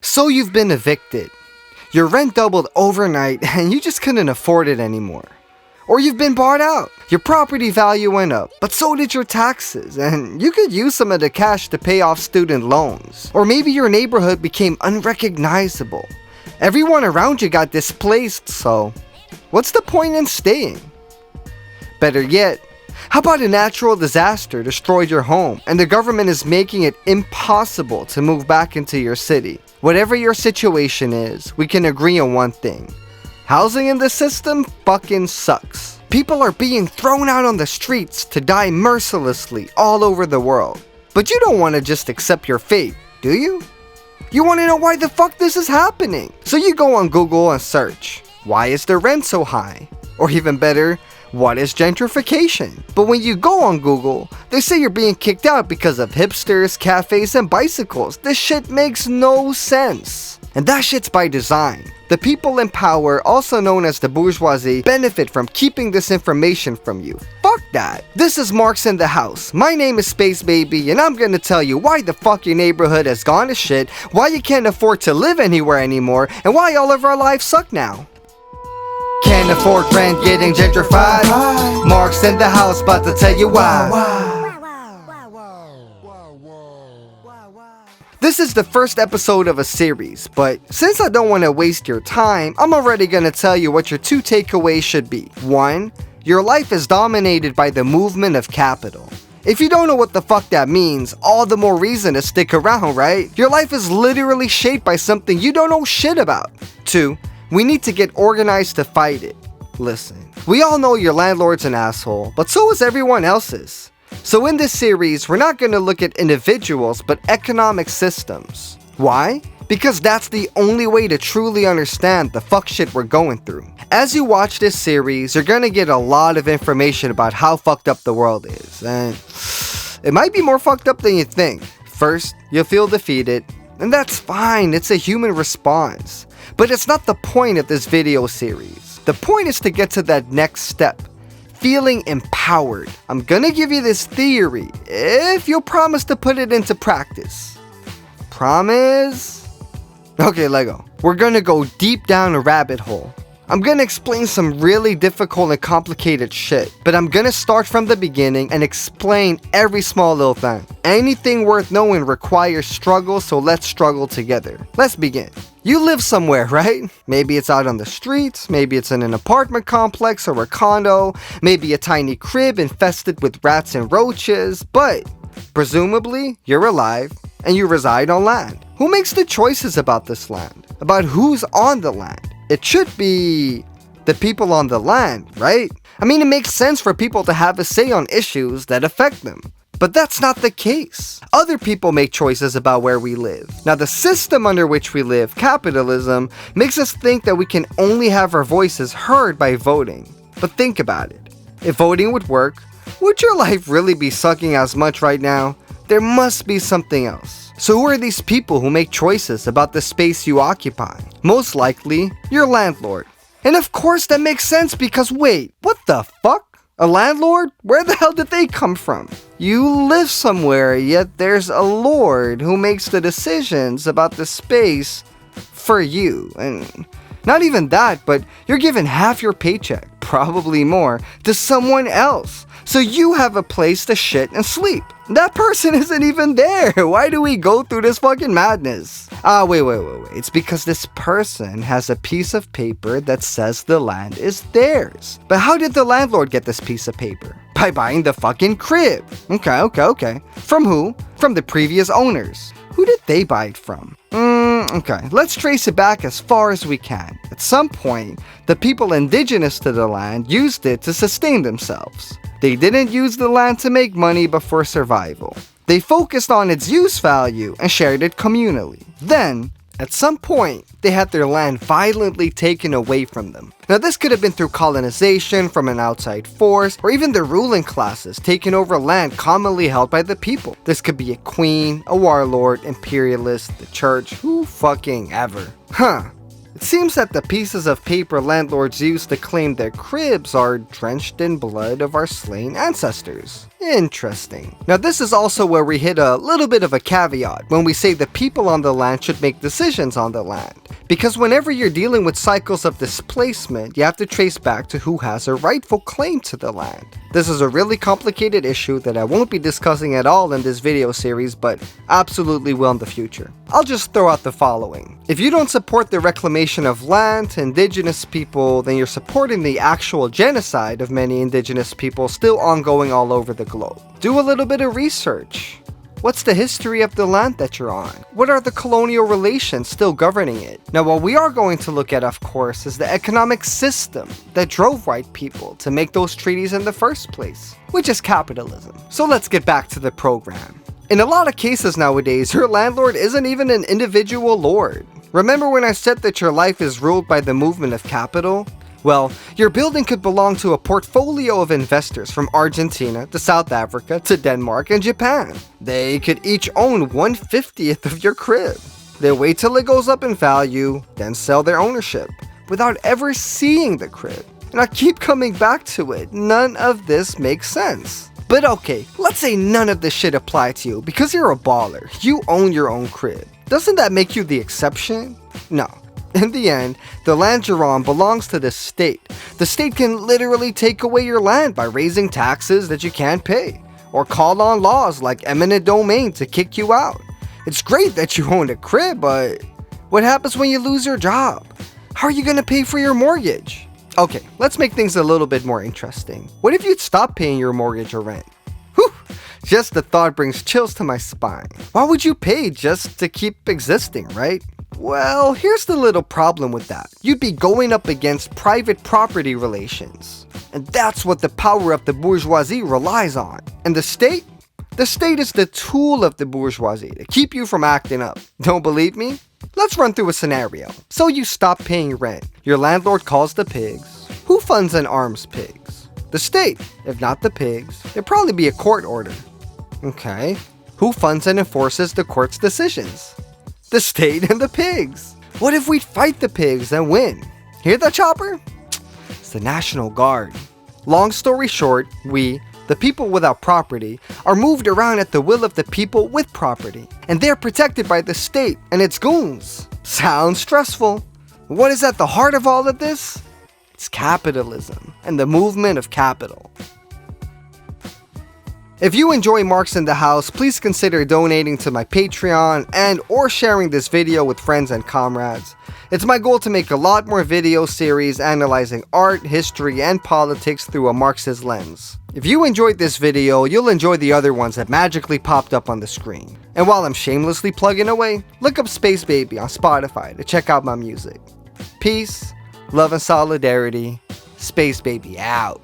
So you've been evicted. Your rent doubled overnight and you just couldn't afford it anymore. Or you've been bought out. Your property value went up, but so did your taxes, and you could use some of the cash to pay off student loans. Or maybe your neighborhood became unrecognizable. Everyone around you got displaced, so what's the point in staying? Better yet, how about a natural disaster destroyed your home and the government is making it impossible to move back into your city? Whatever your situation is, we can agree on one thing. Housing in the system fucking sucks. People are being thrown out on the streets to die mercilessly all over the world. But you don't want to just accept your fate, do you? You want to know why the fuck this is happening. So you go on Google and search, why is the rent so high? Or even better, what is gentrification? But when you go on Google, they say you're being kicked out because of hipsters, cafes, and bicycles. This shit makes no sense. And that shit's by design. The people in power, also known as the bourgeoisie, benefit from keeping this information from you. Fuck that. This is Marx in the house. My name is Space Baby, and I'm gonna tell you why the fuck your neighborhood has gone to shit, why you can't afford to live anywhere anymore, and why all of our lives suck now. Can't afford rent, getting gentrified. Marx in the house, about to tell you why. This is the first episode of a series, but since I don't want to waste your time, I'm already gonna tell you what your 2 takeaways should be. 1. Your life is dominated by the movement of capital. If you don't know what the fuck that means, all the more reason to stick around, right? Your life is literally shaped by something you don't know shit about. 2. We need to get organized to fight it. Listen, we all know your landlord's an asshole, but so is everyone else's. So in this series, we're not going to look at individuals, but economic systems. Why? Because that's the only way to truly understand the fuck shit we're going through. As you watch this series, you're going to get a lot of information about how fucked up the world is, and it might be more fucked up than you think. First, you'll feel defeated, and that's fine, it's a human response. But it's not the point of this video series. The point is to get to that next step. Feeling empowered. I'm gonna give you this theory if you'll promise to put it into practice. Promise? Okay, Lego. We're gonna go deep down a rabbit hole. I'm gonna explain some really difficult and complicated shit, but I'm gonna start from the beginning and explain every small little thing. Anything worth knowing requires struggle, so let's struggle together. Let's begin. You live somewhere, right? Maybe it's out on the streets, maybe it's in an apartment complex or a condo, maybe a tiny crib infested with rats and roaches, but presumably you're alive and you reside on land. Who makes the choices about this land? About who's on the land? It should be the people on the land, right? I mean, it makes sense for people to have a say on issues that affect them. But that's not the case. Other people make choices about where we live. Now, the system under which we live, capitalism, makes us think that we can only have our voices heard by voting. But think about it. If voting would work, would your life really be sucking as much right now? There must be something else. So who are these people who make choices about the space you occupy? Most likely, your landlord. And of course that makes sense because wait, what the fuck? A landlord? Where the hell did they come from? You live somewhere, yet there's a lord who makes the decisions about the space for you. And not even that, but you're given half your paycheck, probably more, to someone else. So you have a place to shit and sleep. That person isn't even there. Why do we go through this fucking madness? Wait. It's because this person has a piece of paper that says the land is theirs. But how did the landlord get this piece of paper? By buying the fucking crib. Okay. From who? From the previous owners. Who did they buy it from? Okay, let's trace it back as far as we can. At some point, the people indigenous to the land used it to sustain themselves. They didn't use the land to make money but for survival. They focused on its use value and shared it communally. Then, at some point, they had their land violently taken away from them. Now this could have been through colonization from an outside force, or even the ruling classes taking over land commonly held by the people. This could be a queen, a warlord, imperialist, the church, who fucking ever. It seems that the pieces of paper landlords use to claim their cribs are drenched in blood of our slain ancestors. Interesting. Now this is also where we hit a little bit of a caveat when we say the people on the land should make decisions on the land. Because whenever you're dealing with cycles of displacement, you have to trace back to who has a rightful claim to the land. This is a really complicated issue that I won't be discussing at all in this video series, but absolutely will in the future. I'll just throw out the following. If you don't support the reclamation of land to indigenous people, then you're supporting the actual genocide of many indigenous people still ongoing all over the globe. Do a little bit of research. What's the history of the land that you're on? What are the colonial relations still governing it? Now, what we are going to look at, of course, is the economic system that drove white people to make those treaties in the first place, which is capitalism. So let's get back to the program. In a lot of cases nowadays, your landlord isn't even an individual lord. Remember when I said that your life is ruled by the movement of capital? Well, your building could belong to a portfolio of investors from Argentina to South Africa to Denmark and Japan. They could each own 1/50th of your crib. They wait till it goes up in value, then sell their ownership, without ever seeing the crib. And I keep coming back to it, none of this makes sense. But okay, let's say none of this shit apply to you because you're a baller. You own your own crib. Doesn't that make you the exception? No. In the end, the land you're on belongs to the state. The state can literally take away your land by raising taxes that you can't pay, or call on laws like eminent domain to kick you out. It's great that you own a crib, but what happens when you lose your job? How are you gonna pay for your mortgage? Okay, let's make things a little bit more interesting. What if you'd stop paying your mortgage or rent? Whew, just the thought brings chills to my spine. Why would you pay just to keep existing, right? Well, here's the little problem with that. You'd be going up against private property relations. And that's what the power of the bourgeoisie relies on. And the state? The state is the tool of the bourgeoisie to keep you from acting up. Don't believe me? Let's run through a scenario. So you stop paying rent. Your landlord calls the pigs. Who funds and arms pigs? The state. If not the pigs, there'd probably be a court order. Okay. Who funds and enforces the court's decisions? The state and the pigs. What if we fight the pigs and win? Hear the chopper? It's the National Guard. Long story short, we, the people without property, are moved around at the will of the people with property. And they're protected by the state and its goons. Sounds stressful. What is at the heart of all of this? It's capitalism and the movement of capital. If you enjoy Marx in the House, please consider donating to my Patreon and or sharing this video with friends and comrades. It's my goal to make a lot more video series analyzing art, history, and politics through a Marxist lens. If you enjoyed this video, you'll enjoy the other ones that magically popped up on the screen. And while I'm shamelessly plugging away, look up Space Baby on Spotify to check out my music. Peace, love and solidarity. Space Baby out.